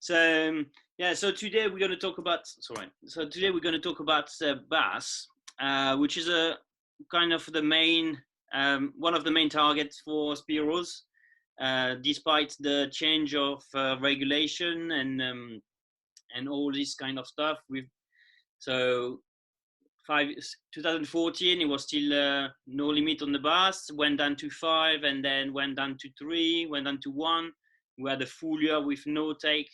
Yeah, so today we're going to talk about bass, which is a kind of the main one of the main targets for Spearos, despite the change of regulation and all this kind of stuff. 2014 it was still no limit on the bass, went down to 5, and then went down to 3, went down to 1. We had a full year with no take,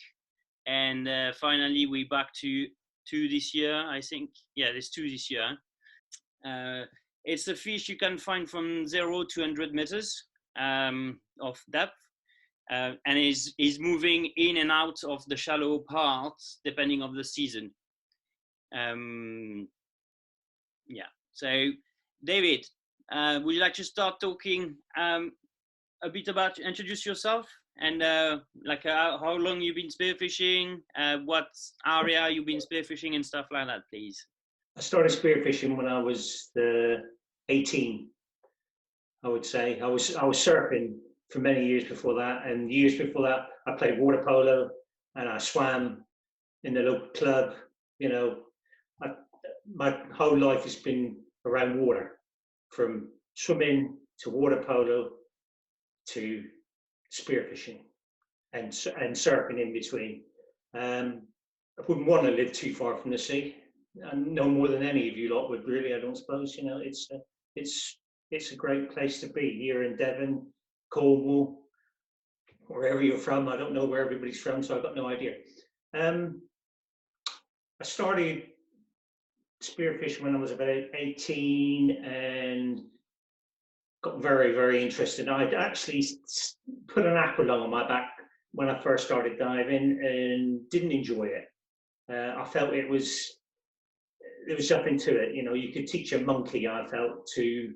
and finally we back to 2 this year, I think. Yeah, there's 2 this year. It's a fish you can find from 0 to 100 meters of depth, and is moving in and out of the shallow parts depending of the season. Yeah, so David, would you like to start talking a bit about, introduce yourself, and how long you've been spearfishing, what area you've been spearfishing and stuff like that, please? I started spearfishing when I was 18, I would say. I was surfing for many years before that, and years before that I played water polo and I swam in the local club. You know, my whole life has been around water, from swimming to water polo to spearfishing and surfing in between. I wouldn't want to live too far from the sea, and no more than any of you lot would, really. I don't suppose. You know, it's a great place to be here in Devon, Cornwall, wherever you're from. I don't know where everybody's from, so I've got no idea. I started spearfishing when I was about 18 and got very, very interested. I'd actually put an aqualung on my back when I first started diving and didn't enjoy it. I felt there was something to it. You know, you could teach a monkey, I felt, to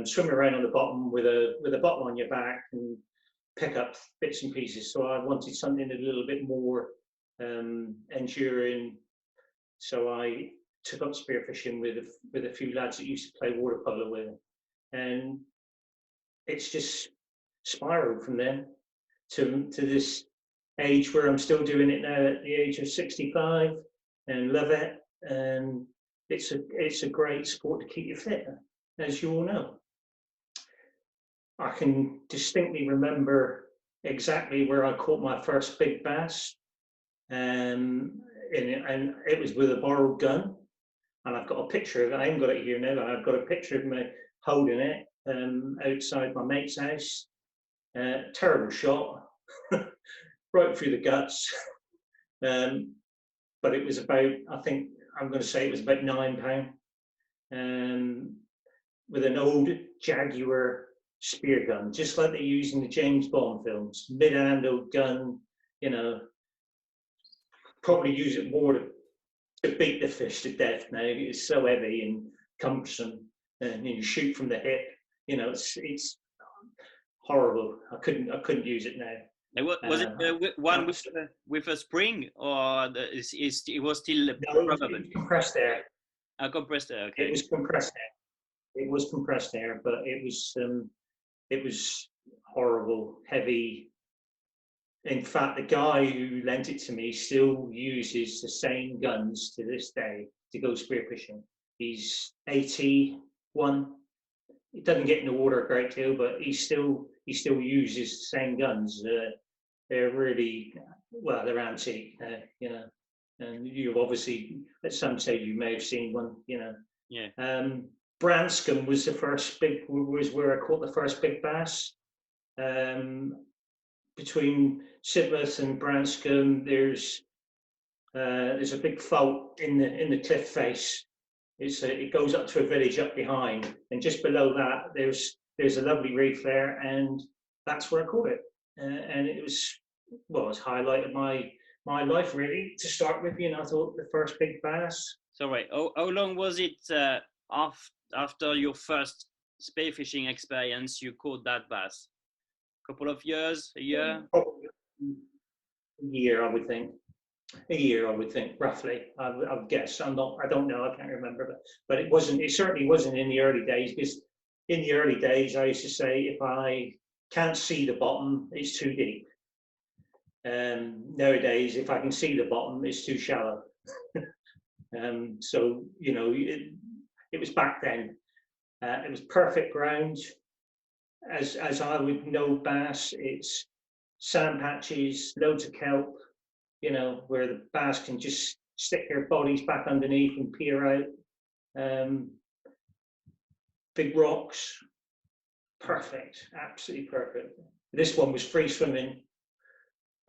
swim around on the bottom with a bottle on your back and pick up bits and pieces. So I wanted something a little bit more enduring. So I took up spearfishing with a few lads that used to play water polo with, and it's just spiraled from then to this age where I'm still doing it now at the age of 65, and love it. And it's a great sport to keep you fit, as you all know. I can distinctly remember exactly where I caught my first big bass, and it was with a borrowed gun. And I've got a picture of it. I haven't got it here now, but I've got a picture of me holding it outside my mate's house. Terrible shot, right through the guts. But it was about, I think, I'm going to say it was about £9, with an old Jaguar spear gun, just like they use in the James Bond films. Mid-handled gun, you know, probably use it more to beat the fish to death now. It's so heavy and cumbersome, and you shoot from the hip. You know, it's horrible. I couldn't use it now. Was it one with a spring, or it was still no, compressed air? Compressed air. Okay. It was compressed air. It was compressed air, but it was horrible, heavy. In fact, the guy who lent it to me still uses the same guns to this day to go spearfishing. He's 81. He doesn't get in the water a great deal, but he still uses the same guns. They're really, well, they're antique, you know. And you obviously, at some stage, you may have seen one, you know. Yeah. Branscombe was was where I caught the first big bass. Between Sidmouth and Branscombe, there's a big fault in the cliff face. It goes up to a village up behind, and just below that there's a lovely reef there, and that's where I caught it. And it was, well, it's highlighted my life really to start with. You know, I thought the first big bass. So right, how long was it after your first spearfishing experience you caught that bass? Couple of years, a year? Probably a year, I would think. A year, I would think, roughly. I would guess. I don't know. I can't remember. But it wasn't. It certainly wasn't in the early days, because in the early days I used to say, if I can't see the bottom, it's too deep. Nowadays, if I can see the bottom, it's too shallow. So, you know, it was back then. It was perfect ground. As I would know bass, it's sand patches, loads of kelp, you know, where the bass can just stick their bodies back underneath and peer out. Big rocks, perfect, absolutely perfect. This one was free swimming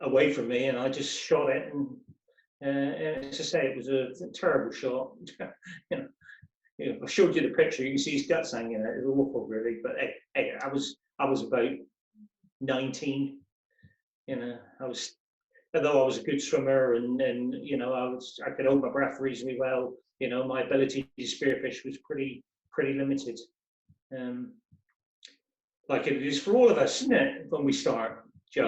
away from me, and I just shot it. And as I say, it was a terrible shot. You know, I showed you the picture. You can see his guts hanging out. It was awful, really. But hey, I was about 19. You know, although I was a good swimmer, and you know, I could hold my breath reasonably well. You know, my ability to spearfish was pretty limited. Like it is for all of us, isn't it? When we start, Joe.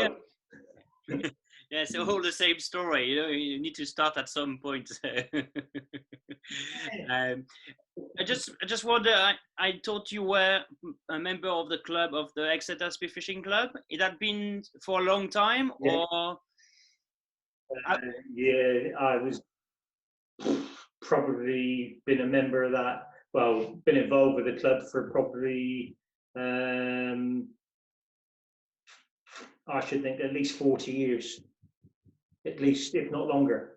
Yeah. Yeah, it's all the same story. You know, you need to start at some point. I just wonder. I thought you were a member of the club of the Exeter Spearfishing Club. It had been for a long time, Yeah. or Yeah, I was probably been a member of that. Well, been involved with the club for probably I should think at least 40 years, at least, if not longer.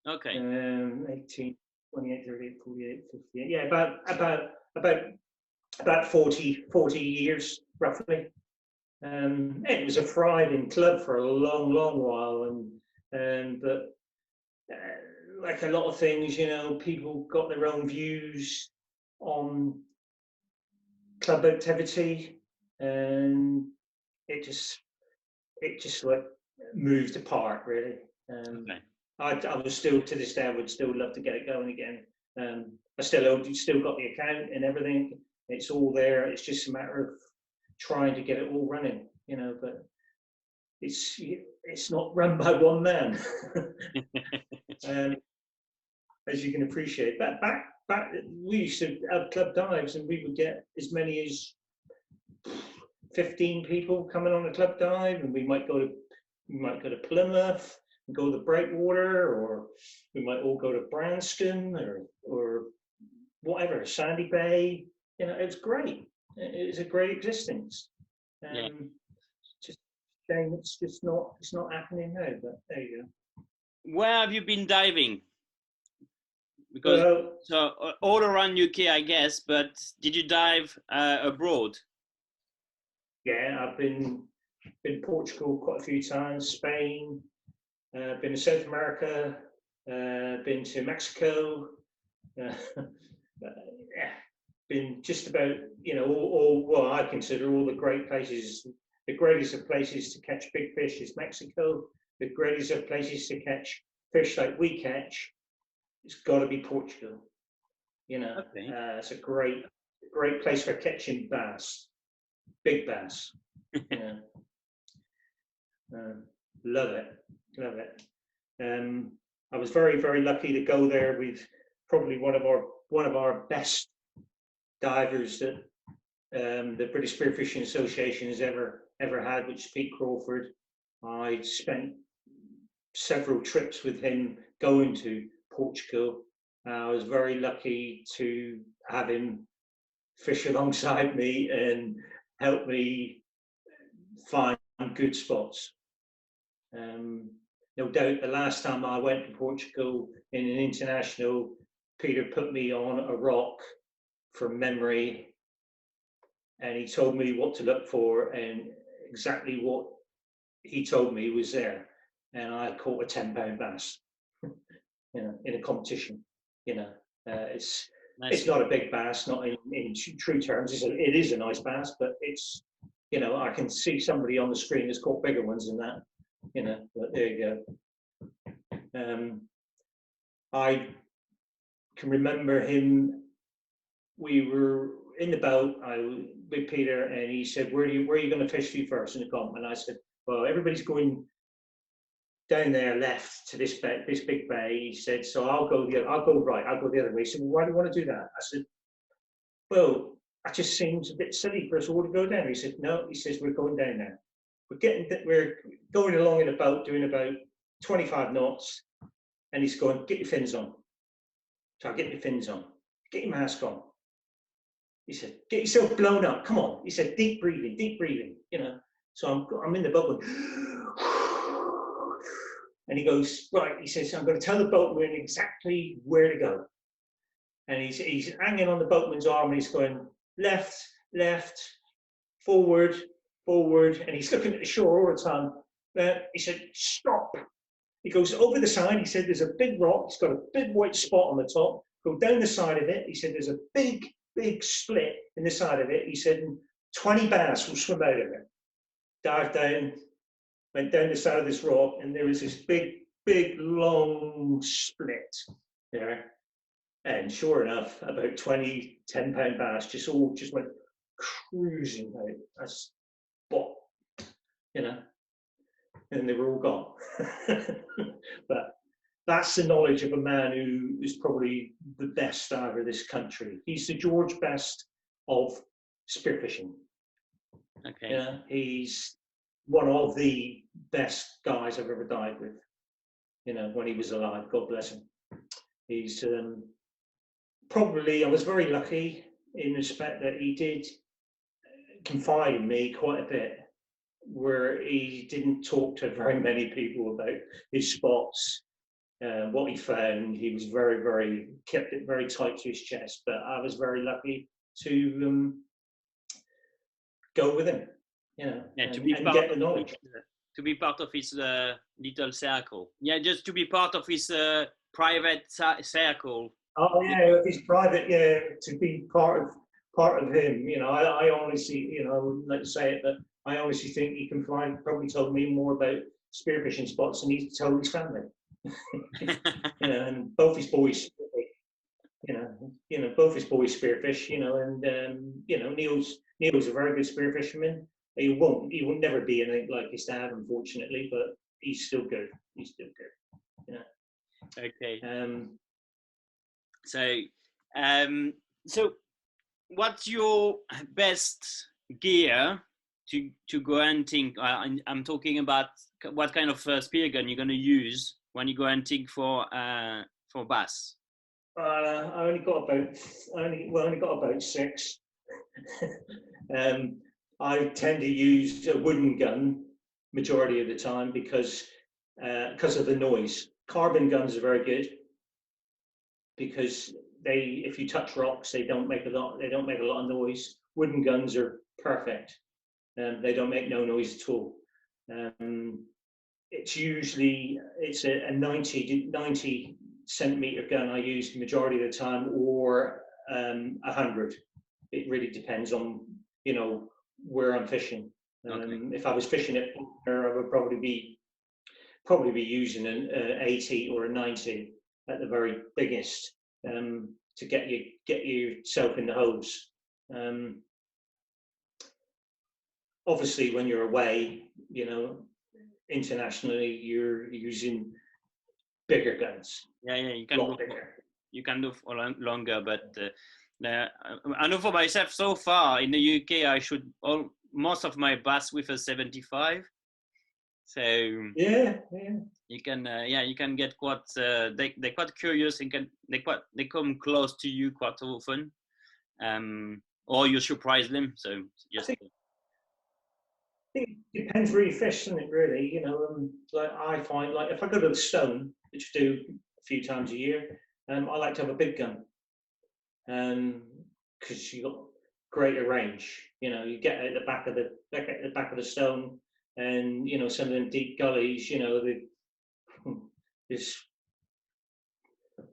okay. 18, 28, 38, 48, 58. Yeah, about 40 years roughly. It was a thriving club for a long while, but like a lot of things, you know, people got their own views on club activity, and it just like moved apart, really. Okay. I was still, to this day, I would still love to get it going again. I still got the account and everything. It's all there. It's just a matter of trying to get it all running, you know. But it's not run by one man, as you can appreciate. But back we used to have club dives, and we would get as many as 15 people coming on a club dive, and we might go to Plymouth and go to the Breakwater, or we might all go to Branston or whatever, Sandy Bay. You know, it's great. It's a great existence. Yeah. Just shame it's not happening now. But there you go. Where have you been diving? Because so all around UK, I guess. But did you dive abroad? Yeah, I've been Portugal quite a few times, Spain, been to South America, been to Mexico, yeah, been just about, you know, all well, I consider all the great places. The greatest of places to catch big fish is Mexico. The greatest of places to catch fish like we catch, it's got to be Portugal. You know, okay. It's a great place for catching bass, big bass. You know, love it. I was very lucky to go there with probably one of our best divers that the British Spearfishing Association has ever had, which is Pete Crawford. I spent several trips with him going to Portugal. I was very lucky to have him fish alongside me and help me find good spots. No doubt the last time I went to Portugal in an international, Peter put me on a rock from memory, and he told me what to look for, and exactly what he told me was there. And I caught a 10-pound bass, you know, in a competition. You know, it's not a big bass, not in true terms. It is a nice bass, but it's, you know, I can see somebody on the screen that's caught bigger ones than that. You know, but there you go. I can remember him. We were in the boat with Peter, and he said, "Where are you going to fish to first in the comp?" And I said, "Well, everybody's going down there left to this big bay." He said, "So I'll go right. I'll go the other way." He said, "Well, why do you want to do that?" I said, "Well, that just seems a bit silly for us all to go down." He said, "No," he says, "we're going down there." we're going along in a boat doing about 25 knots, and he's going, get your fins on. So I get my fins on, get your mask on. He said, get yourself blown up, come on. He said, deep breathing, you know. So I'm in the boat going, and he goes, right, he says, I'm going to tell the boatman exactly where to go. And he's hanging on the boatman's arm, and he's going left, left, forward, forward, and he's looking at the shore all the time. He said, stop. He goes over the side. He said, there's a big rock. It's got a big white spot on the top. Go down the side of it. He said, there's a big split in the side of it. He said, 20 bass will swim out of it. Dived down, went down the side of this rock, and there was this big, long split there. And sure enough, about 20 10-pound bass just went cruising out. That's spot, you know, and they were all gone. But that's the knowledge of a man who is probably the best diver of this country. He's the George Best of spearfishing. Okay. Yeah, he's one of the best guys I've ever dived with. You know, when he was alive, God bless him. He's probably, I was very lucky in respect that he did confide in me quite a bit, where he didn't talk to very many people about his spots, what he found. He was very, kept it very tight to his chest, but I was very lucky to go with him, you know, Yeah, and get the knowledge. To be part of his little circle. Yeah, just to be part of his private circle. Oh yeah, he's private. Yeah, to be part of him. You know, I honestly, you know, I wouldn't like to say it, but I honestly think he can probably told me more about spearfishing spots than he's told his family. You know, and both his boys, you know, both his boys spearfish. You know, and you know, Neil's a very good spearfisherman. He won't never be anything like his dad, unfortunately, but he's still good. He's still good. You know. Okay. So what's your best gear to go hunting? I'm talking about what kind of spear gun you're going to use when you go hunting for bass. I only got about 6. I tend to use a wooden gun majority of the time because of the noise. Carbon guns are very good because if you touch rocks, they don't make a lot of noise. Wooden guns are perfect. They don't make no noise at all. It's a 90 centimeter gun I use the majority of the time, or 100. It really depends on, you know, where I'm fishing. Okay. If I was fishing at Faulkner, I would probably be using an 80 or a 90 at the very biggest, to get yourself in the hose. Obviously, when you're away, you know, internationally, you're using bigger guns. Yeah, you can go bigger. You can do for longer, but I know for myself so far in the UK, I shoot most of my bass with a 75. So yeah, you can get quite they're quite curious and they come close to you quite often, or you surprise them. So just. I think it depends where you fish, doesn't it? Really, you know, like I find, like if I go to the Stone, which I do a few times a year, I like to have a big gun, because you got greater range. You know, you get at the back of the Stone, and you know, some of them deep gullies, you know, there's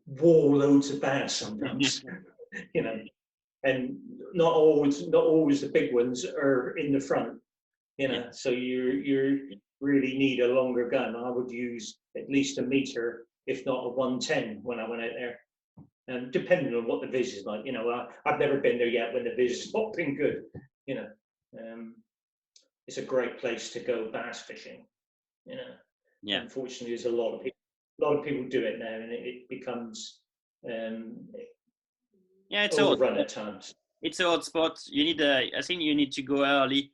wall loads of bass sometimes. You know, and not always the big ones are in the front. You know, so you really need a longer gun. I would use at least a meter, if not a 110, when I went out there. Depending on what the viz is like. You know, I've never been there yet when the viz has not been good. You know, it's a great place to go bass fishing. You know, unfortunately, there's a lot of people do it now, and it becomes it's overrun at times. It's a hot spot. I think you need to go early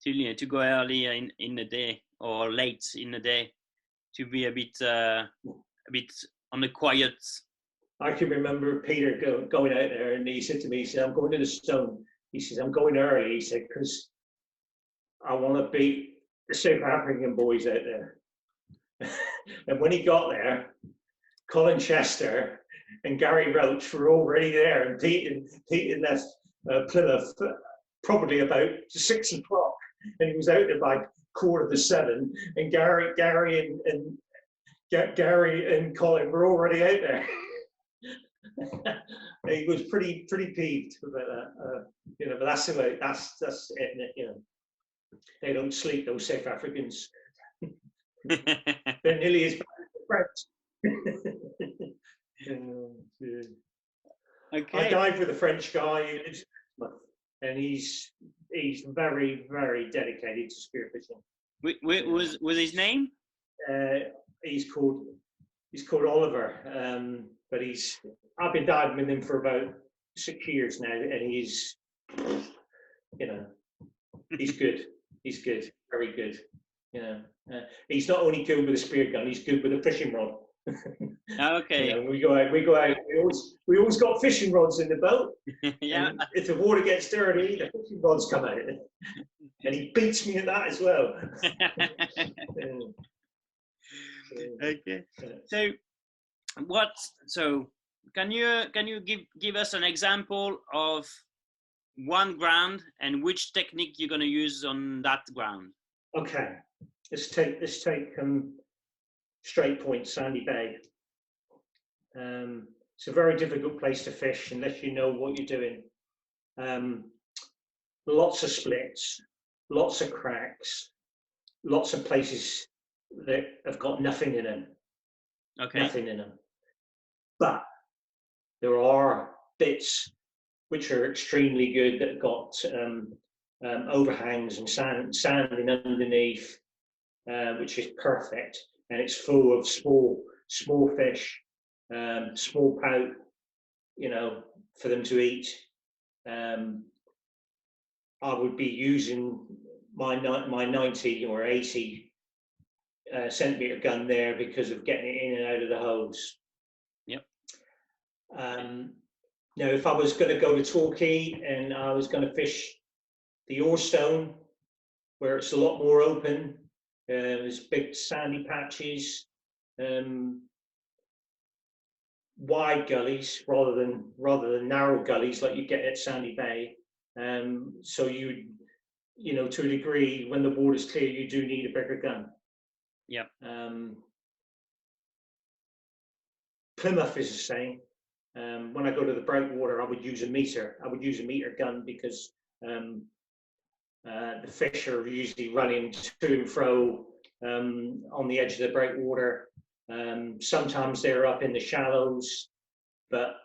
to go early in the day or late in the day to be a bit on the quiet. I can remember Peter going out there, and he said to me, he said, "I'm going to the Stone." He says, "I'm going early." He said, "Because I want to beat the South African boys out there." And when he got there, Colin Chester and Gary Roach were already there, and Pete left Plymouth probably about 6 o'clock, and he was out there by 6:45. And Gary and Colin were already out there. He was pretty peeved about that, you know. But that's the way. That's it, you know. They don't sleep, those South Africans. They're nearly as bad as the French. Okay. I dive with a French guy, and he's very, very dedicated to spearfishing. Was his name? He's called Oliver, but I've been diving with him for about 6 years now, and he's, you know, he's good. He's good, very good. You know, he's not only good with a spear gun; he's good with a fishing rod. Okay. You know, we go out. We always got fishing rods in the boat. Yeah. And if the water gets dirty, the fishing rods come out, and he beats me at that as well. Okay. So can you give us an example of one ground and which technique you're going to use on that ground? Okay, let's take Straight Point, Sandy Bay. It's a very difficult place to fish unless you know what you're doing. Lots of splits, lots of cracks, lots of places that have got nothing in them. Okay. Nothing in them. But there are bits which are extremely good that have got overhangs and sanding underneath, which is perfect, and it's full of small fish, small pout, you know, for them to eat. I would be using my 90 or 80 centimeter gun there because of getting it in and out of the hose. Yep. Now, if I was going to go to Torquay and I was going to fish the Orstone, where it's a lot more open, there's big sandy patches, wide gullies rather than narrow gullies like you get at Sandy Bay. So you know, to a degree, when the water's clear, you do need a bigger gun. Yep. Plymouth is the same. When I go to the Breakwater, I would use a meter. I would use a meter gun because the fish are usually running to and fro on the edge of the Breakwater. Sometimes they're up in the shallows, but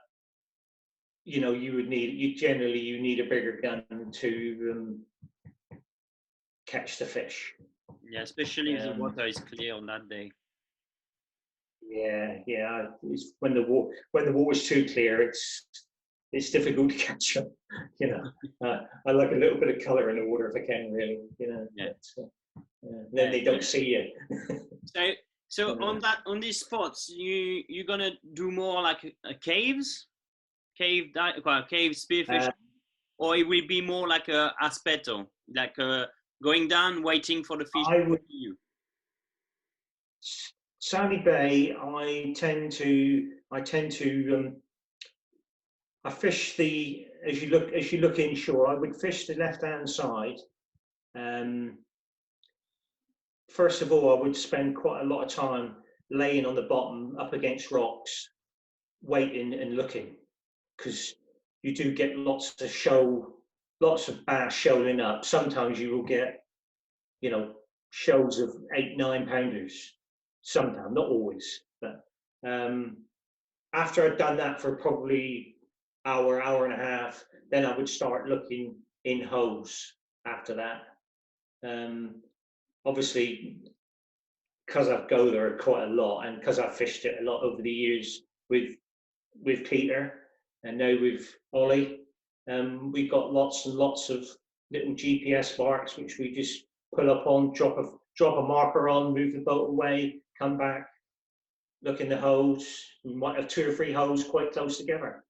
you know, you need a bigger gun to catch the fish. Yeah, especially if the water is clear on that day. Yeah. It's when the water's too clear, it's difficult to catch them. You know, I like a little bit of colour in the water if I can, really. You know, yeah. Then they don't see you. So on these spots, you're gonna do more like cave spearfishing, or it will be more like a aspetto, like going down, waiting for the fish to see you. Sandy Bay, I fish as you look inshore. I would fish the left-hand side. First of all, I would spend quite a lot of time laying on the bottom up against rocks, waiting and looking, because you do get lots of bass shoaling up. Sometimes you will get, you know, shoals of 8-9 pounders. Sometimes, not always. But after I'd done that for probably hour and a half, then I would start looking in hose after that. Obviously, because I go there quite a lot, and because I've fished it a lot over the years with Peter and now with Ollie, we've got lots and lots of little GPS marks, which we just pull up on, drop a marker on, move the boat away, come back, look in the holes. We might have 2 or 3 holes quite close together.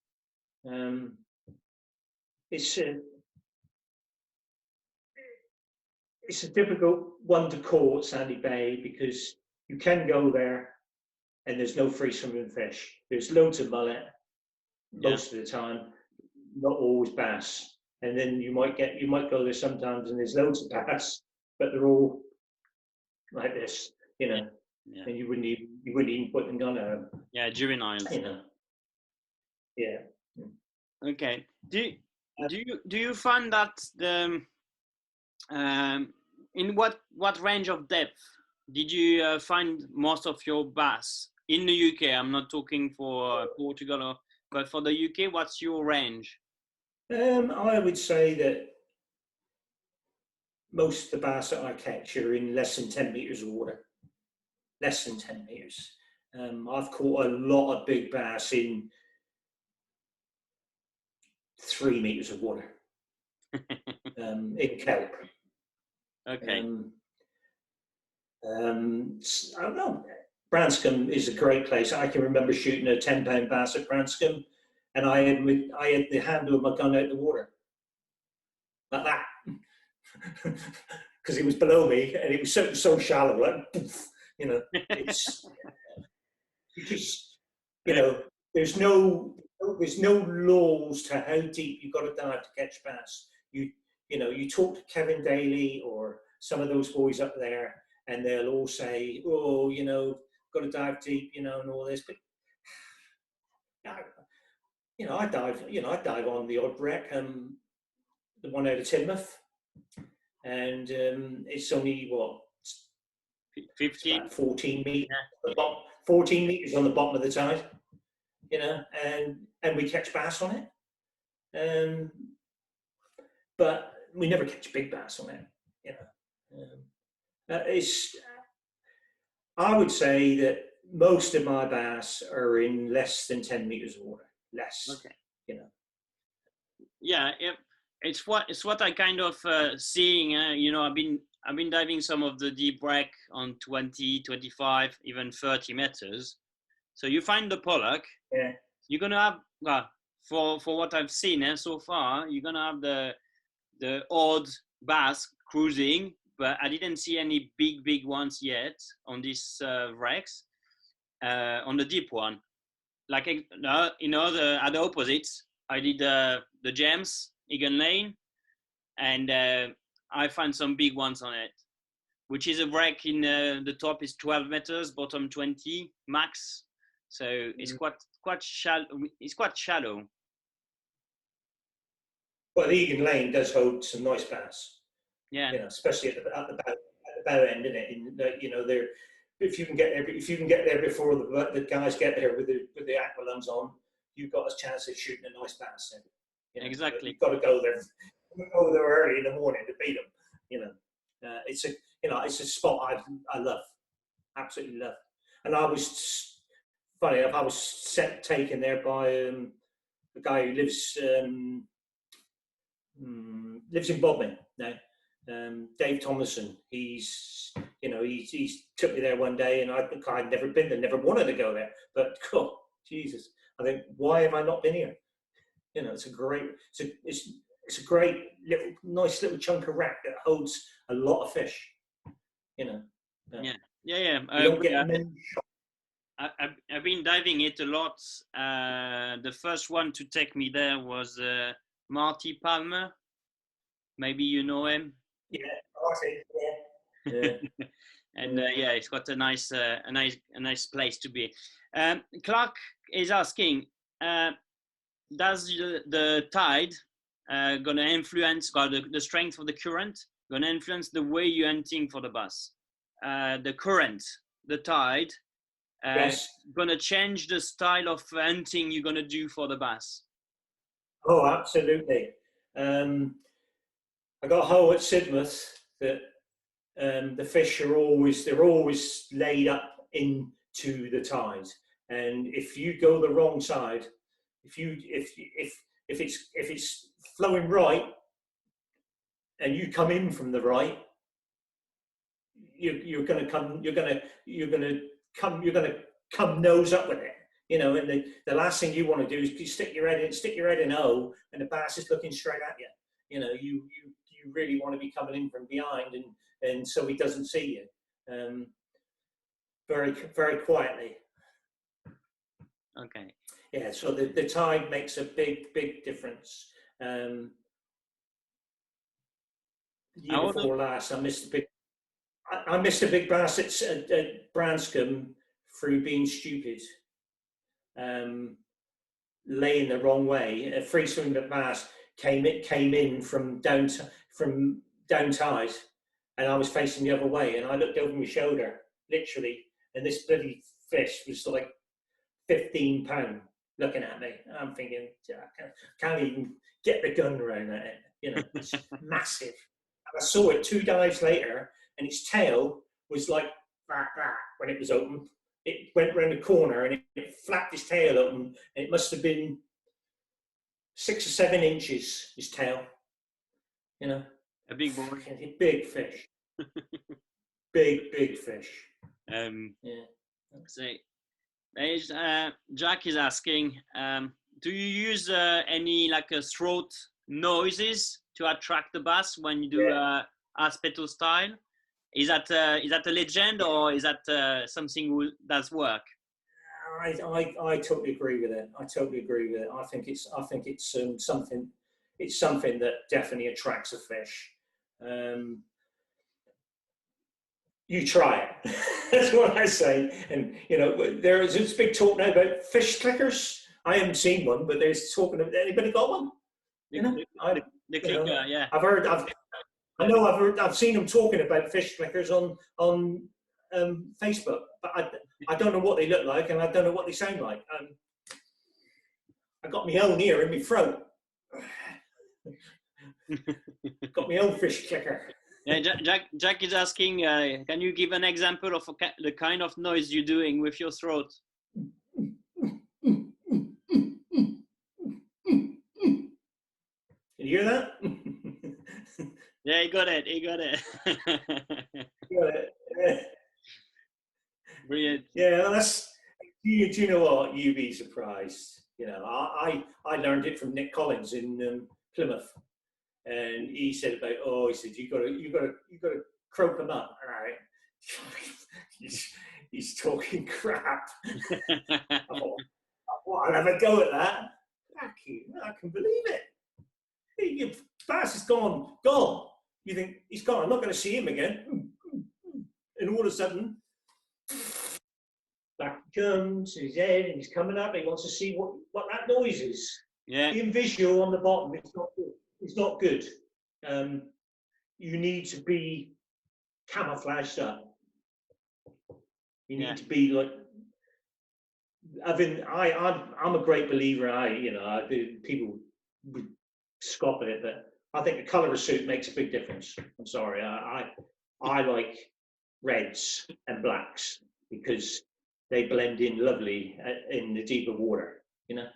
It's a difficult one to call at Sandy Bay because you can go there and there's no free swimming fish. There's loads of mullet most of the time, not always bass. And then you might go there sometimes and there's loads of bass, but they're all like this, you know. Yeah. And you wouldn't even put them on a juveniles. You know. Yeah. Okay. Do you find that the in what range of depth did you find most of your bass in the UK? I'm not talking for Portugal, but for the UK, what's your range? I would say that most of the bass that I catch are in less than 10 meters of water. Less than 10 meters. I've caught a lot of big bass in 3 meters of water in kelp. Okay. I don't know. Branscombe is a great place. I can remember shooting a 10-pound bass at Branscombe, and I had the handle of my gun out of the water, like that, because it was below me and it was so shallow, like poof, you know. It's because you know there's no laws to how deep you've got to dive to catch bass. You talk to Kevin Daly or some of those boys up there, and they'll all say, "Oh, got to dive deep," and all this. But I dive on the odd wreck, the one out of Teignmouth, and it's only 15, 14 meters, 14 meters on the bottom of the tide, and we catch bass on it, but we never catch big bass on it, I would say that most of my bass are in less than 10 meters of water. Less. Okay. Yeah, it's what I kind of seeing. I've been diving some of the deep wreck on 20, 25, even 30 meters. So you find the pollock. Yeah. You're gonna have for what I've seen so far, you're gonna have the odd bass cruising, but I didn't see any big ones yet on these wrecks. On the deep one, like at the opposites, I did the Gems, Egan Lane, and I found some big ones on it, which is a wreck in the top is 12 meters, bottom 20 max, so it's quite shallow. It's quite shallow. Well, the Egan Lane does hold some nice bass. Yeah. Especially at the bow end, isn't it? If you can get there before the guys get there with the aqualungs on, you've got a chance of shooting a nice bass. Exactly. You've got to go there. Go there early in the morning to beat them. It's a spot I love, absolutely love. And I was funny enough, I was taken there by a guy who lives in Bodmin now. Dave Thomason. He's took me there one day, and I'd never been there, never wanted to go there. But God, Jesus, I think, why have I not been here? It's a great nice little chunk of wreck that holds a lot of fish. Yeah. I've been diving it a lot. The first one to take me there was Marty Palmer. Maybe you know him. Yeah, Marty. Yeah. And it's got a nice place to be. Clark is asking, does the tide gonna influence, the strength of the current gonna influence the way you're hunting for the bass? The current, the tide, yes, gonna change the style of hunting you're gonna do for the bass? Oh, absolutely. I got a hole at Sidmouth that the fish are always laid up into the tide, and if you go the wrong side, if it's flowing right, and you come in from the right, you're going to come nose up with it, you know. And the last thing you want to do is you stick your head in O, and the bass is looking straight at you. You know, you really want to be coming in from behind, and so he doesn't see you, very quietly. Okay. Yeah, so the tide makes a big difference. Year before last, I missed a big bass at Branscombe through being stupid, laying the wrong way. A free swing bass came in from down tide, and I was facing the other way, and I looked over my shoulder, literally, and this bloody fish was like 15 pound looking at me. I'm thinking, I can't even get the gun around at it. You know, it's massive. And I saw it 2 dives later, and its tail was like that when it was open. It went round the corner and it flapped its tail open, and it must have been 6 or 7 inches, his tail. You know, a big boy, big fish, big fish. Yeah. So, Jack is asking, do you use any like throat noises to attract the bass when you do aspeto style? Is that a legend, or is that something that's work? I totally agree with it. I think it's something. It's something that definitely attracts a fish. You try it. That's what I say. And you know, there is this big talk now about fish clickers. I haven't seen one, but there's talking of anybody got one? You know, the clicker, yeah. I've seen them talking about fish clickers on Facebook, but I don't know what they look like, and I don't know what they sound like. I got my own ear in my throat. Got my own fish clicker. Yeah, Jack is asking, can you give an example of the kind of noise you're doing with your throat? Can you hear that? Yeah, he got it. Got it. Brilliant. Yeah, that's. Do you know what? You'd be surprised. You know, I learned it from Nick Collins in Plymouth, and he said about, he said you got to croak him up, all right? he's talking crap. I'll have a go at that. I can believe it. Your bass is gone. You think he's gone? I'm not going to see him again. And all of a sudden, back he comes, his head, and he's coming up. He wants to see what that noise is. Yeah. Being visual on the bottom, it's not good. You need to be camouflaged up. You need to be like. I'm a great believer. People would scoff at it, but I think the colour of a suit makes a big difference. I'm sorry. I like reds and blacks because they blend in lovely in the deeper water, you know.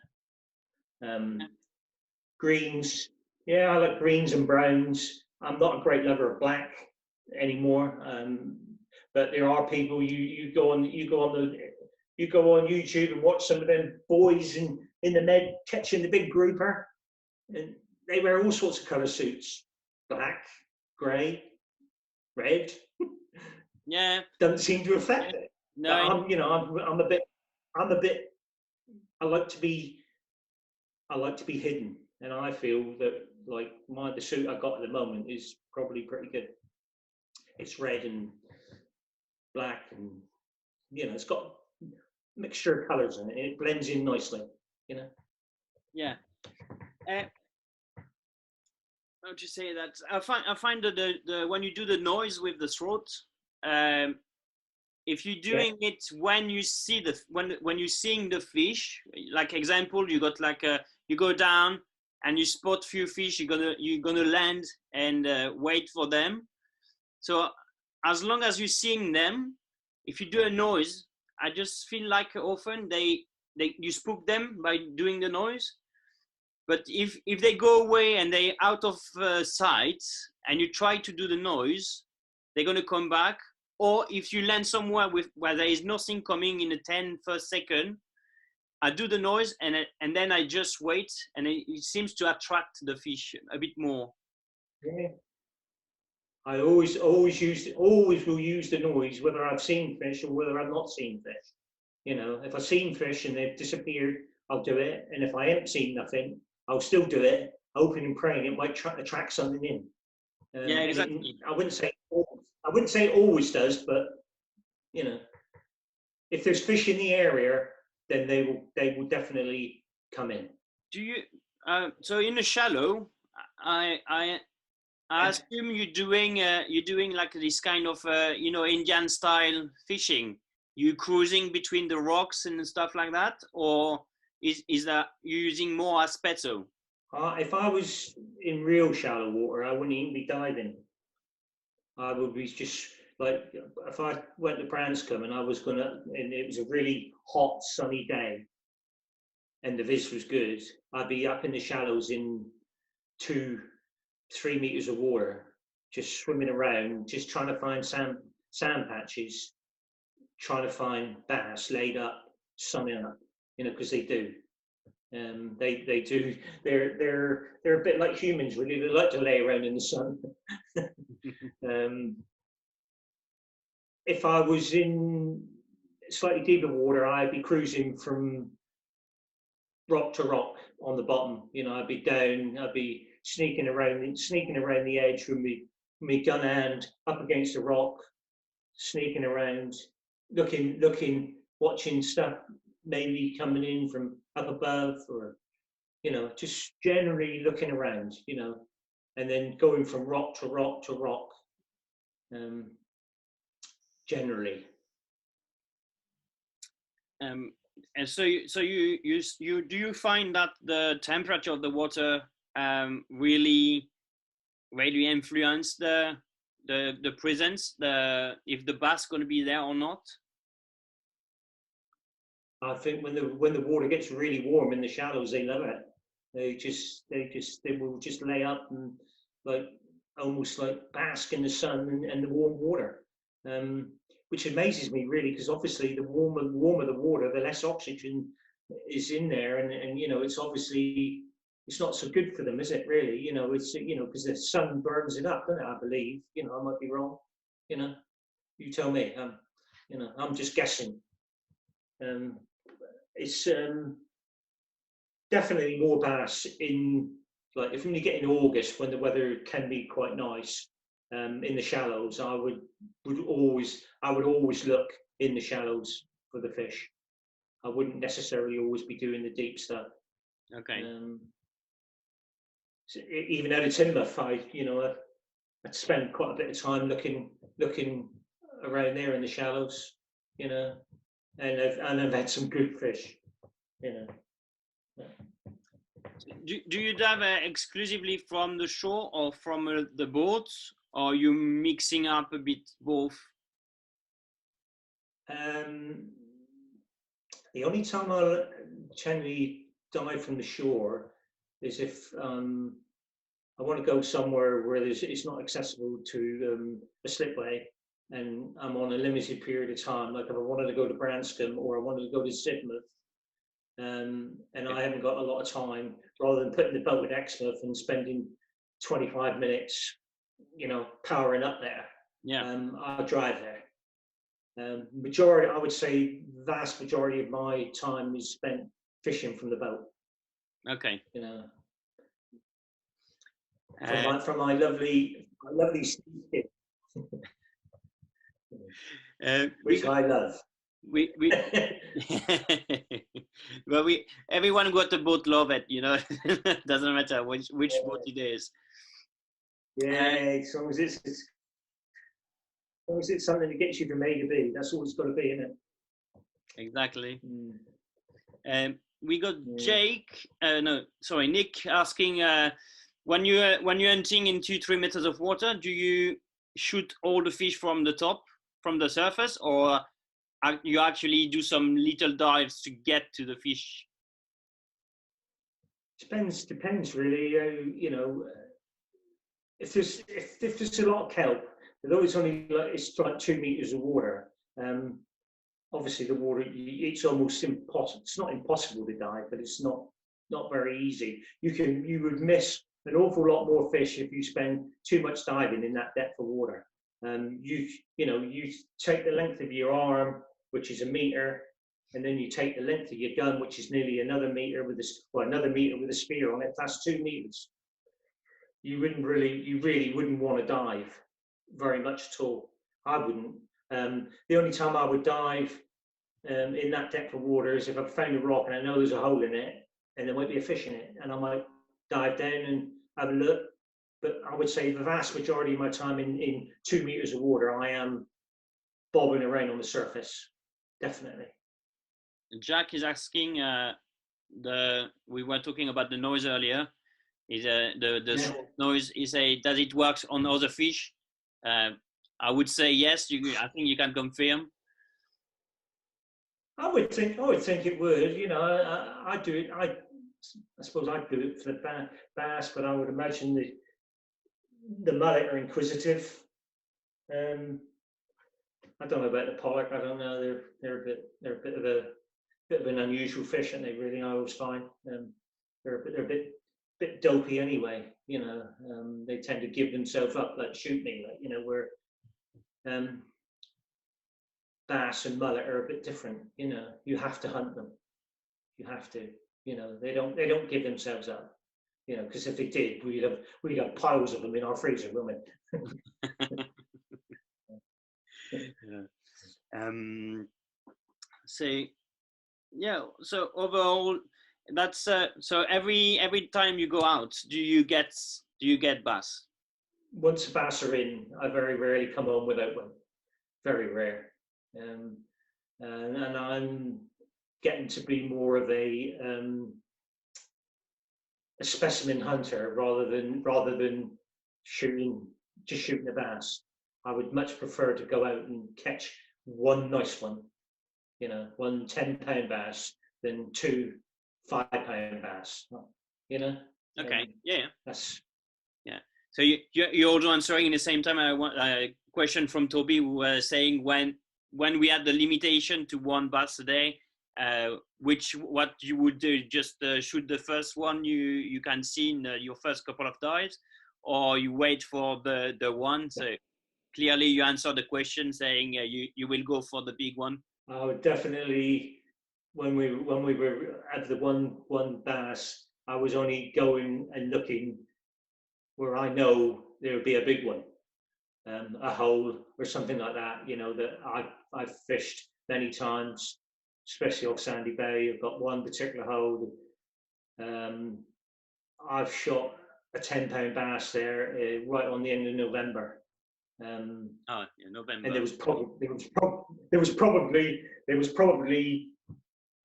Greens, I like greens and browns. I'm not a great lover of black anymore, but there are people you go on YouTube and watch some of them boys in the Med catching the big grouper, and they wear all sorts of colour suits: black, grey, red. Yeah. Doesn't seem to affect it. No. I'm a bit. I like to be hidden, and I feel that like the suit I got at the moment is probably pretty good. It's red and black, and it's got a mixture of colours in it. It blends in nicely, you know. Yeah. How would you say that? I find that the when you do the noise with the throat, if you're doing it when you see when you're seeing the fish, like example, you got like you go down and you spot few fish, you're gonna land and wait for them. So as long as you're seeing them, if you do a noise, I just feel like often you spook them by doing the noise. But if they go away and they out of sight, and you try to do the noise, they're going to come back. Or if you land somewhere where there is nothing coming in the first second, I do the noise and then I just wait, and it seems to attract the fish a bit more. Yeah. I always will use the noise, whether I've seen fish or whether I've not seen fish. You know, if I've seen fish and they've disappeared, I'll do it. And if I haven't seen nothing, I'll still do it, hoping and praying it might attract something in. Yeah, exactly. I wouldn't say it always does, but you know, if there's fish in the area, then they will definitely come in. Do you? So in the shallow, I assume you're doing like this kind of Indian style fishing. You cruising between the rocks and stuff like that, or is that you using more aspeto? If I was in real shallow water, I wouldn't even be diving. I would be just like, if I went to Branscombe and and it was a really hot, sunny day, and the vis was good, I'd be up in the shallows in 2-3 meters of water, just swimming around, just trying to find sand patches, trying to find bass laid up, sunning up, you know, because they do. They do. They're a bit like humans, really. They like to lay around in the sun. If I was in slightly deeper water, I'd be cruising from rock to rock on the bottom. You know, I'd be down. I'd be sneaking around the edge with me gun hand up against the rock, sneaking around, looking, watching stuff maybe coming in from up above, or you know, just generally looking around, you know, and then going from rock to rock to rock, generally. And so you do you find that the temperature of the water really influence the presence, if the bass going to be there or not? I think when the water gets really warm in the shallows, they love it. They will just lay up and like almost like bask in the sun and the warm water, which amazes me really, because obviously the warmer the water, the less oxygen is in there, and you know, it's obviously it's not so good for them, is it? Really, you know, it's, you know, because the sun burns it up, doesn't it? I believe, you know, I might be wrong. You know, you tell me. You know, I'm just guessing. It's definitely more bass in, like, if you get in August when the weather can be quite nice, in the shallows. I would always look in the shallows for the fish. I wouldn't necessarily always be doing the deep stuff. Okay. So even out of Tinmouth, I'd spend quite a bit of time looking around there in the shallows, you know, and I've had some good fish, you know. Do you dive exclusively from the shore or from the boats, or are you mixing up a bit both? The only time I'll generally dive from the shore is if I want to go somewhere where it's not accessible to a slipway, and I'm on a limited period of time. Like if I wanted to go to Branscombe or I wanted to go to Sidmouth, and I haven't got a lot of time, rather than putting the boat at Exmouth and spending 25 minutes, you know, powering up there. Yeah. I'll drive there. Majority, I would say, vast majority of my time is spent fishing from the boat. Okay. You know, from my lovely steed, which I love. We well, everyone got the boat, love it, you know. Doesn't matter which boat it is. Yeah, as long as it's something that gets you from A to B, that's all it's got to be, isn't it? Exactly. We got Nick asking, when you're hunting in 2-3 meters of water, do you shoot all the fish from the top, from the surface, or you actually do some little dives to get to the fish? Depends really. If there's a lot of kelp, although it's only it's like 2 meters of water. Obviously, the water it's almost impossible. It's not impossible to dive, but it's not very easy. You would miss an awful lot more fish if you spend too much diving in that depth of water. You take the length of your arm, which is a meter, and then you take the length of your gun, which is nearly another meter with another meter with a spear on it. That's 2 meters. You really wouldn't want to dive very much at all. I wouldn't. The only time I would dive in that depth of water is if I found a rock and I know there's a hole in it and there might be a fish in it, and I might dive down and have a look. But I would say the vast majority of my time in 2 meters of water, I am bobbing around on the surface, definitely. Jack is asking, we were talking about the noise earlier. Is the short noise? Is does it work on other fish? I would say yes. I think you can confirm. I would think it would. I do it. I suppose I'd do it for the bass, but I would imagine the mullet are inquisitive. I don't know about the pollock. I don't know. They're a bit of an unusual fish, and they really I always find. They're a bit dopey anyway. They tend to give themselves up, like shoot me, where bass and mullet are a bit different. You have to hunt them. You have to. They don't give themselves up. Because if they did, we'd have piles of them in our freezer, wouldn't we? So overall, that's so every time you go out, do you get bass? Once the bass are in, I very rarely come home without one. Very rare. And I'm getting to be more of a specimen hunter rather than shooting a bass. I would much prefer to go out and catch one nice one, one 10-pound bass than 2 5-pound bass. Okay. Yeah. That's So you're also answering in the same time. I want a question from Toby, who was saying when we had the limitation to 1 bass a day, what you would do, just shoot the first one you can see in your first couple of dives, or you wait for the one. So clearly you answered the question saying you will go for the big one. I would definitely, when we were at the one bass, I was only going and looking where I know there would be a big one, a hole or something like that, that I've fished many times, especially off Sandy Bay. I've got one particular hole. I've shot a 10-pound bass there right on the end of November. November. And there was probably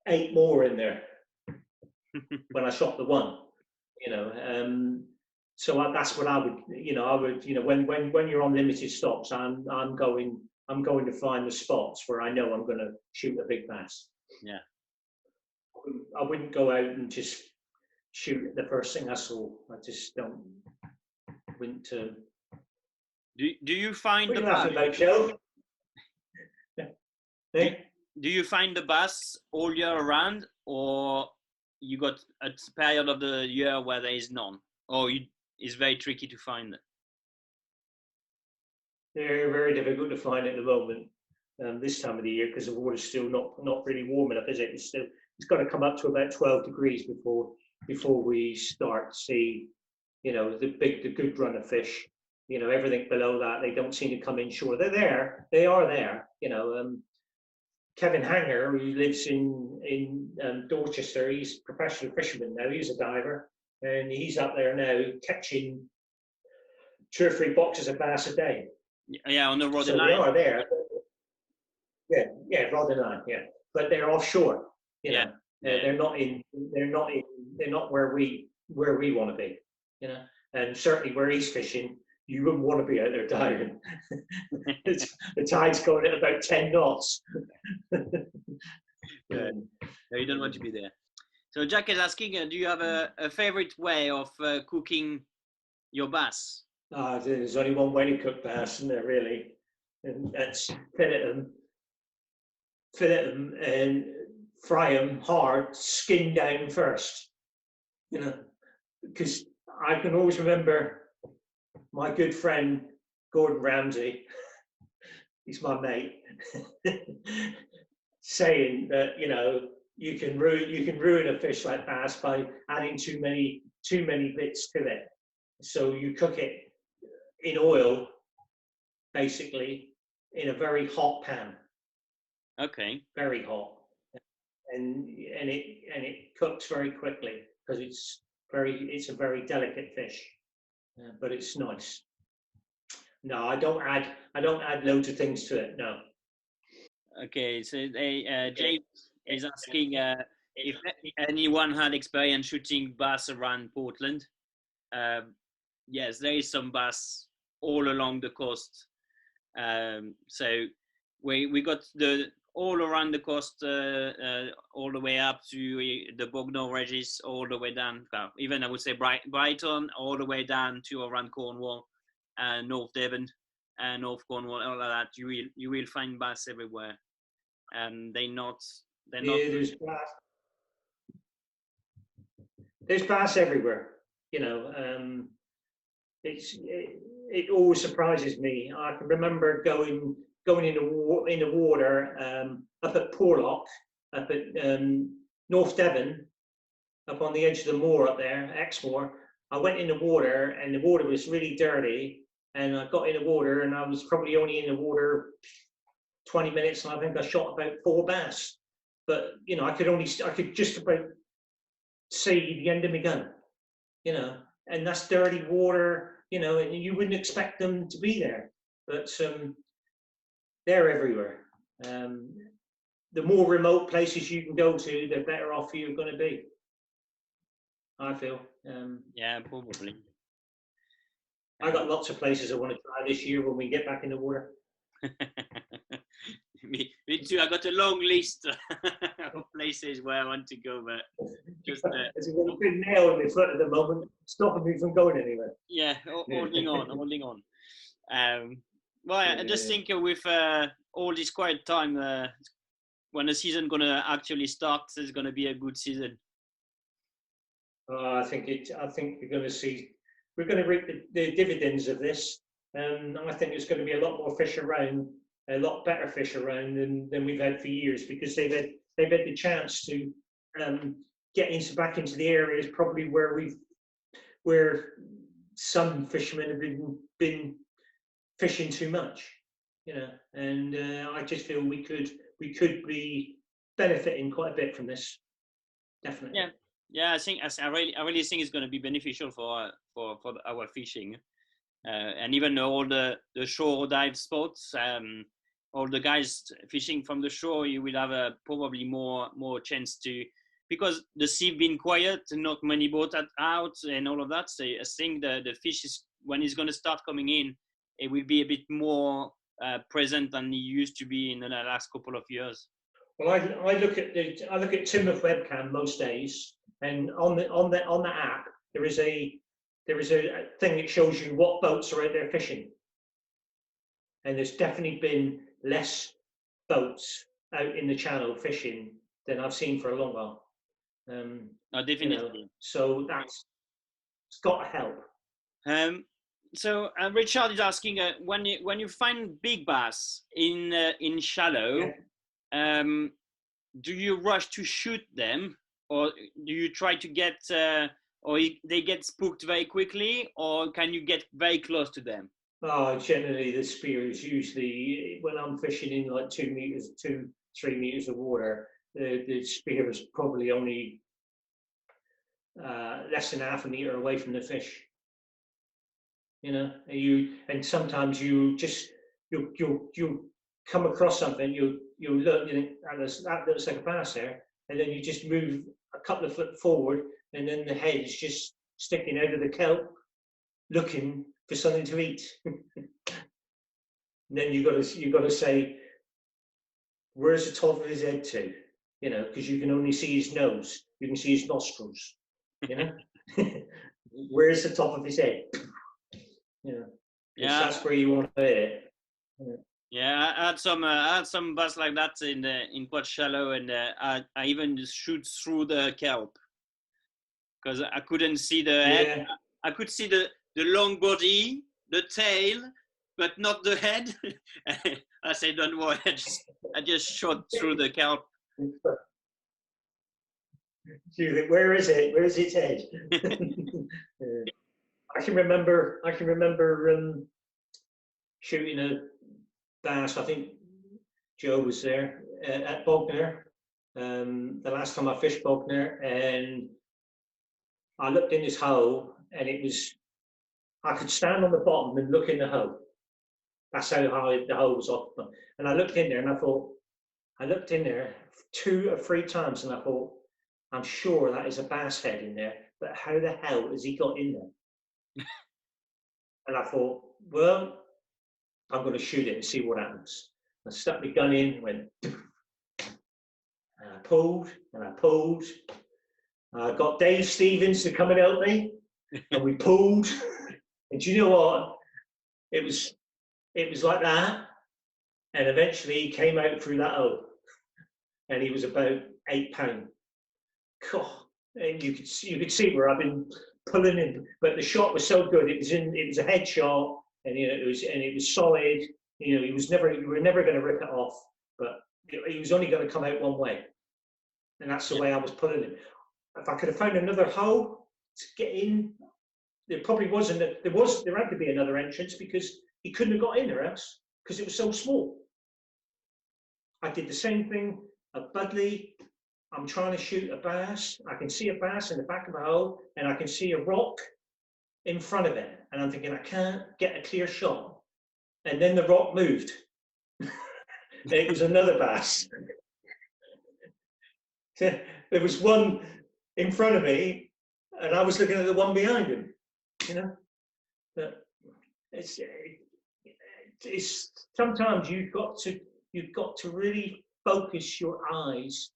8 more in there when I shot the one. So that's what I would. When you're on limited stops, I'm going to find the spots where I know I'm going to shoot a big bass. Yeah. I wouldn't go out and just shoot the first thing I saw. I just wouldn't. Do you find the bass? Like, Joe? Do you find the bass all year round, or you got a period of the year where there is none, or it's very tricky to find it? They're very difficult to find at the moment, this time of the year, because the water's still not really warm enough, is it? It's got to come up to about 12 degrees before we start to see, the good run of fish. Everything below that, they don't seem to come inshore. They're there. They are there. Kevin Hanger, who lives in Dorchester, he's a professional fisherman now. He's a diver, and he's up there now catching 2 or 3 boxes of bass a day. Yeah, on the rod and line. They are there. Yeah, rod and line. Yeah, but they're offshore. They're not where we want to be. And certainly where he's fishing, you wouldn't want to be out there diving. The tide's going at about 10 knots. No, you don't want to be there. So Jack is asking, do you have a favorite way of cooking your bass? There's only one way to cook bass, isn't there, really? And that's fillet them and fry them hard, skin down first. You know, because I can always remember my good friend Gordon Ramsay, he's my mate, saying that you can ruin a fish like bass by adding too many bits to it. So you cook it in oil, basically, in a very hot pan. Okay. Very hot, and it cooks very quickly because it's a very delicate fish, but it's nice. No, I don't add loads of things to it. No. Okay, so James is asking if anyone had experience shooting bass around Portland. Yes, there is some bass all along the coast. So we got the all around the coast, all the way up to the Bognor Regis, all the way down. Even I would say Brighton, all the way down to around Cornwall, North Devon, North Cornwall, all of that. You will find bass everywhere. They're not. There's bass everywhere. It always surprises me. I can remember going in the water up at Porlock, up at North Devon, up on the edge of the moor up there, Exmoor. I went in the water and the water was really dirty, and I got in the water and I was probably only in the water 20 minutes, and I think I shot about 4 bass. But I could just about see the end of my gun, and that's dirty water, and you wouldn't expect them to be there, but they're everywhere. The more remote places you can go to, the better off you're going to be, I feel. Yeah, probably. I got lots of places I want to try this year when we get back in the water. me too. I got a long list of places where I want to go, but just there's a big nail in my foot at the moment, stopping me from going anywhere. Yeah, holding on. Well, I just think with all this quiet time, when the season gonna actually start, it's gonna be a good season. I think we're going to reap the dividends of this. I think there's going to be a lot more fish around, a lot better fish around than we've had for years, because they've had the chance to get back into the areas probably where some fishermen have been fishing too much, and I just feel we could be benefiting quite a bit from this, definitely. Yeah, I really think it's going to be beneficial for our fishing, and even all the shore dive spots. All the guys fishing from the shore, you will have probably more chance to, because the sea being quiet, not many boats out and all of that. So I think the fish is, when it's going to start coming in, it will be a bit more present than it used to be in the last couple of years. Well, I look at Timoth webcam most days, and on the app there is a thing that shows you what boats are out there fishing, and there's definitely been less boats out in the channel fishing than I've seen for a long while. Definitely. So it's got to help. So Richard is asking, when you find big bass in shallow, do you rush to shoot them, or do you try to get, or they get spooked very quickly, or can you get very close to them? Generally the spear is usually, when I'm fishing in like 3 meters of water, the spear is probably only less than half a meter away from the fish. And sometimes you come across something, you look, that looks like a bass there, and then you just move a couple of foot forward, and then the head is just sticking out of the kelp, looking for something to eat. And then you got to say, where's the top of his head to? you know, because you can only see his nose, you can see his nostrils, you know. Where's the top of his head? You know, Yeah, that's where you want to hit it. yeah. I had some bass like that in quite shallow, and I even just shoot through the kelp because I couldn't see the head. Yeah. I could see the long body, the tail, but not the head. I said, "Don't worry, I just shot through the kelp." Where is it? Where's its head? I can remember shooting a bass. I think Joe was there at Bognor. The last time I fished Bognor, and I looked in this hole, and I could stand on the bottom and look in the hole. That's how high the hole was off. And I looked in there, and I looked in there 2 or 3 times, and I thought, I'm sure that is a bass head in there, but how the hell has he got in there? And I thought, well, I'm going to shoot it and see what happens. I stuck my gun in, went, and I pulled, and I pulled. I got Dave Stevens to come and help me, and we pulled. And do you know what? It was like that, and eventually he came out through that hole, and he was about 8 pounds. God, and you could see where I've been pulling in, but the shot was so good. It was a head shot, and you know it was solid. You know, we were never going to rip it off, but he was only going to come out one way, and that's the way I was pulling him. If I could have found another hole to get in, there probably wasn't. There had to be another entrance because he couldn't have got in there else because it was so small. I did the same thing at Budley. I'm trying to shoot a bass. I can see a bass in the back of the hole, and I can see a rock in front of it. And I'm thinking, I can't get a clear shot. And then the rock moved. It was another bass. There was one in front of me, and I was looking at the one behind him. You know, but it's sometimes you've got to really focus your eyes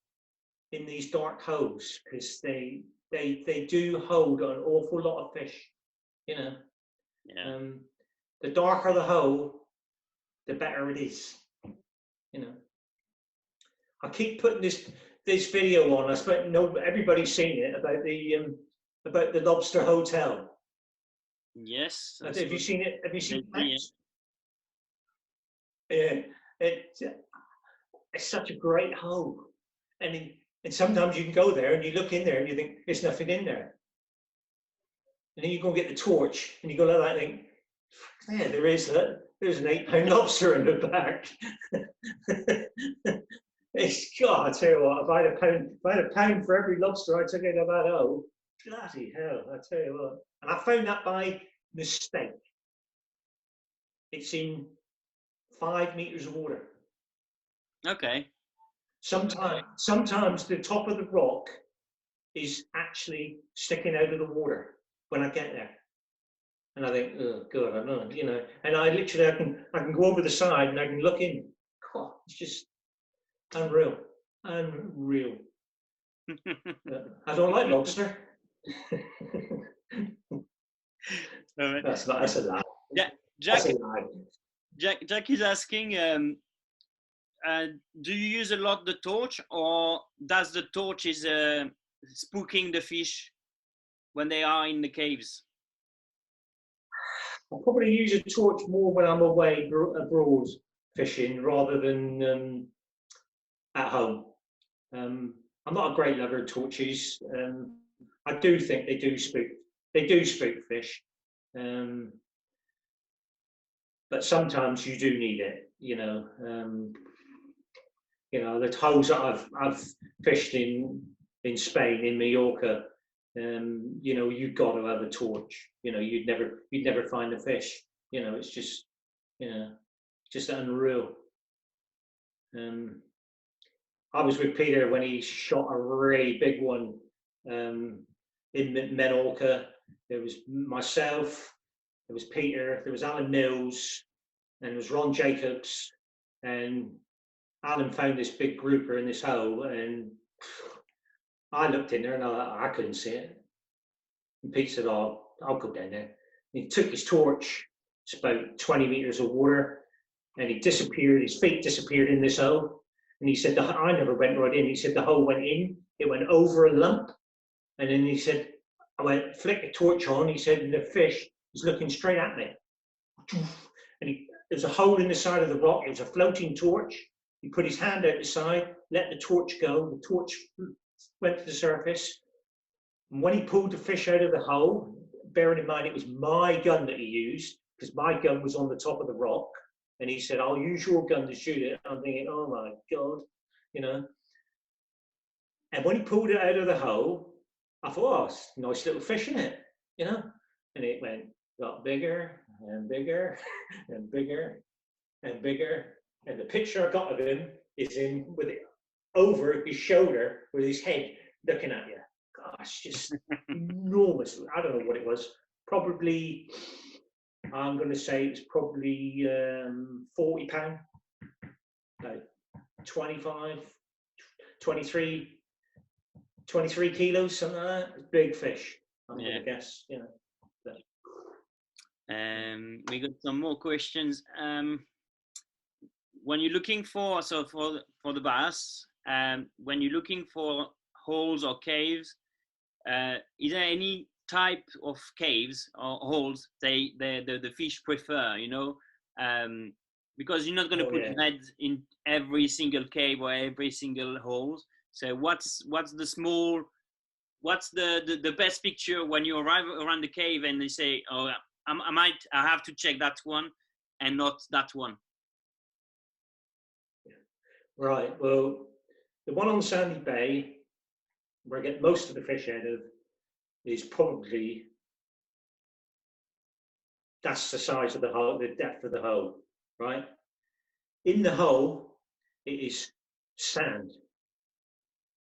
in these dark holes because they do hold an awful lot of fish, you know. Yeah. The darker the hole, the better it is, you know. I keep putting this video on. I suppose everybody's seen it about the Lobster Hotel. Yes. Have you seen it? Have you seen it? Yeah. It's such a great hole, and sometimes you can go there and you look in there and you think there's nothing in there, and then you go and get the torch and you go like that and think, yeah, there's an 8 pound lobster in the back. God, I tell you what, if I had a pound for every lobster I took out of that hole, bloody hell, I tell you what. And I found that by mistake. It's in 5 meters of water. Okay. Sometimes the top of the rock is actually sticking out of the water when I get there, and I think, oh God, I know, you know. And I can go over the side and I can look in. God, it's just unreal. I don't like lobster. That's a lie. Yeah, Jack is asking, do you use a lot the torch, or does the torch is spooking the fish when they are in the caves? I probably use a torch more when I'm away abroad fishing rather than at home. I'm not a great lover of torches. I do think they do spook fish, but sometimes you do need it. You know, the holes that I've fished in Spain, in Mallorca. You know, you've got to have a torch. You know, you'd never find the fish. You know, it's just, you know, just unreal. I was with Peter when he shot a really big one in Menorca. There was myself, there was Peter, there was Alan Mills, and there was Ron Jacobs, and Alan found this big grouper in this hole, and I looked in there and I couldn't see it. And Pete said, "Oh, I'll go down there." And he took his torch. It's about 20 meters of water, and he disappeared. His feet disappeared in this hole. And he said, "I never went right in." He said the hole went in. It went over a lump, and then he said, "I went flick the torch on." He said, and the fish was looking straight at me. And there's a hole in the side of the rock. It was a floating torch. He put his hand out the side, let the torch go. The torch went to the surface. And when he pulled the fish out of the hole, bearing in mind it was my gun that he used, because my gun was on the top of the rock, and he said, "I'll use your gun to shoot it." I'm thinking, oh my God, you know. And when he pulled it out of the hole, I thought, oh, it's a nice little fish in it, you know. And it got bigger and bigger and bigger and bigger. And the picture I got of him is him with it over his shoulder with his head looking at you. Gosh, just enormous. I don't know what it was. Probably, I'm going to say it's probably 40 pound, like 25, 23 kilos, something like that. Big fish, I'm going to guess, you know. We got some more questions. When you're looking for the bass, when you're looking for holes or caves, is there any type of caves or holes the fish prefer? You know, because you're not going to put net in every single cave or every single hole. So what's the best picture when you arrive around the cave and they say, "Oh, I have to check that one and not that one." Right. Well, the one on Sandy Bay, where I get most of the fish out of, is probably, that's the size of the hole, the depth of the hole, right? In the hole, it is sand.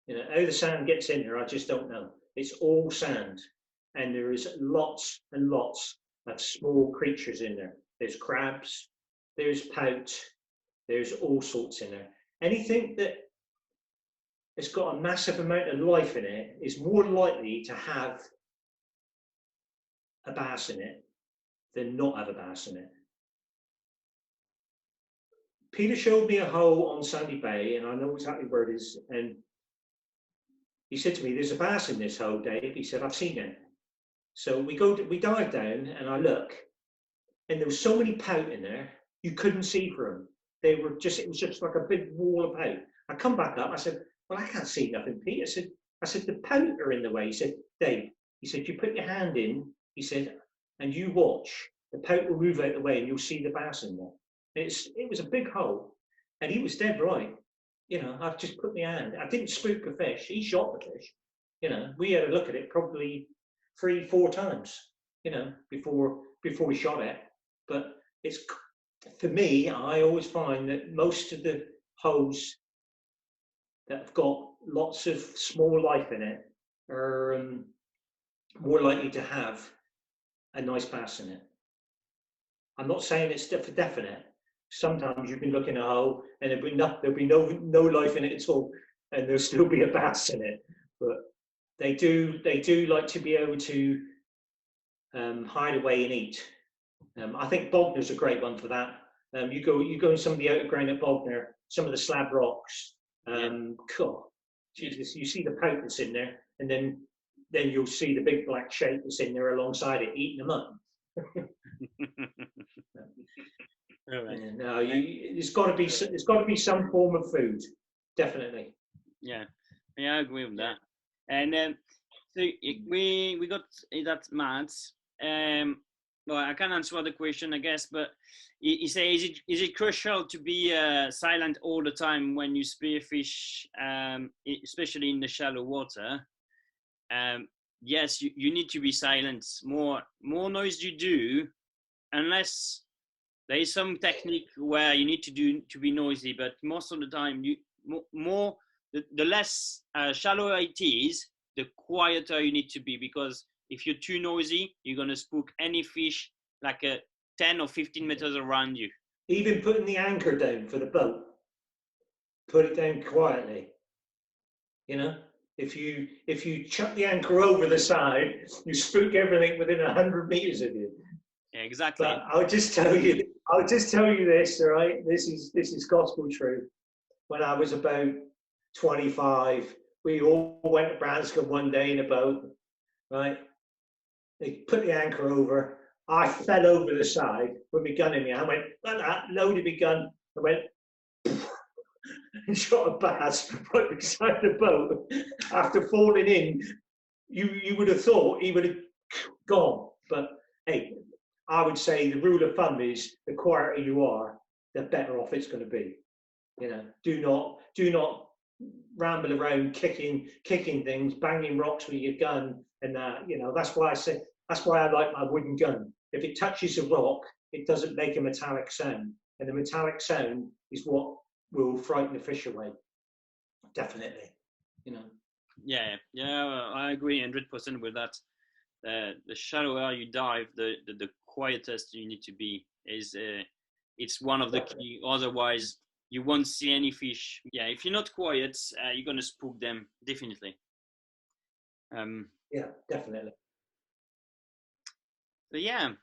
You know, how the sand gets in there, I just don't know. It's all sand. And there is lots and lots of small creatures in there. There's crabs, there's pout, there's all sorts in there. Anything that has got a massive amount of life in it is more likely to have a bass in it than not have a bass in it. Peter showed me a hole on Sandy Bay, and I know exactly where it is. And he said to me, "There's a bass in this hole, Dave." He said, "I've seen it." So we dive down, and I look, and there was so many pout in there, you couldn't see for them. It was just like a big wall of pout. I come back up, I said, "Well, I can't see nothing, Pete." I said, "The pout are in the way." He said, "Dave," he said, "you put your hand in," he said, "and you watch. The pout will move out the way and you'll see the bass in there." It was a big hole, and he was dead right. You know, I've just put my hand. I didn't spook a fish. He shot the fish. You know, we had a look at it probably 3-4 times. You know, before we shot it. But it's, for me, I always find that most of the holes that have got lots of small life in it are more likely to have a nice bass in it. I'm not saying it's for definite. Sometimes you can look in a hole and there'll be no life in it at all, and there'll still be a bass in it. But they do like to be able to hide away and eat. I think Bogner's a great one for that. You go in some of the outer ground at Bogner, some of the slab rocks. God, Jesus, you see the pout that's in there, and then you'll see the big black shape that's in there alongside it, eating them up. No, it's got to be some form of food, definitely. Yeah, I agree with that. And so we got that Mads. Well, I can answer the question, I guess, but he says, is it crucial to be silent all the time when you spearfish, especially in the shallow water? Yes, you need to be silent. More noise you do, unless there is some technique where you need to be noisy, but most of the time, the less shallow it is, the quieter you need to be, because if you're too noisy, you're going to spook any fish like 10 or 15 meters around you. Even putting the anchor down for the boat. put it down quietly. You know, if you chuck the anchor over the side, you spook everything within 100 meters of you. Yeah, exactly. But I'll just tell you this, all right? This is gospel truth. When I was about 25, we all went to Branscombe one day in a boat, right? They put the anchor over. I fell over the side with my gun in my hand. I went, loaded my gun. I went, and shot a bass right beside the boat. After falling in, you would have thought he would have gone. But hey, I would say the rule of thumb is the quieter you are, the better off it's going to be. You know, do not ramble around kicking things, banging rocks with your gun, and you know, that's why I like my wooden gun. If it touches a rock, it doesn't make a metallic sound, and the metallic sound is what will frighten the fish away. Definitely, you know. Yeah, I agree 100% with that. The shallower you dive, the quietest you need to be. It's one of the key. Otherwise, you won't see any fish. Yeah, if you're not quiet, you're gonna spook them definitely. Yeah, definitely. But yeah,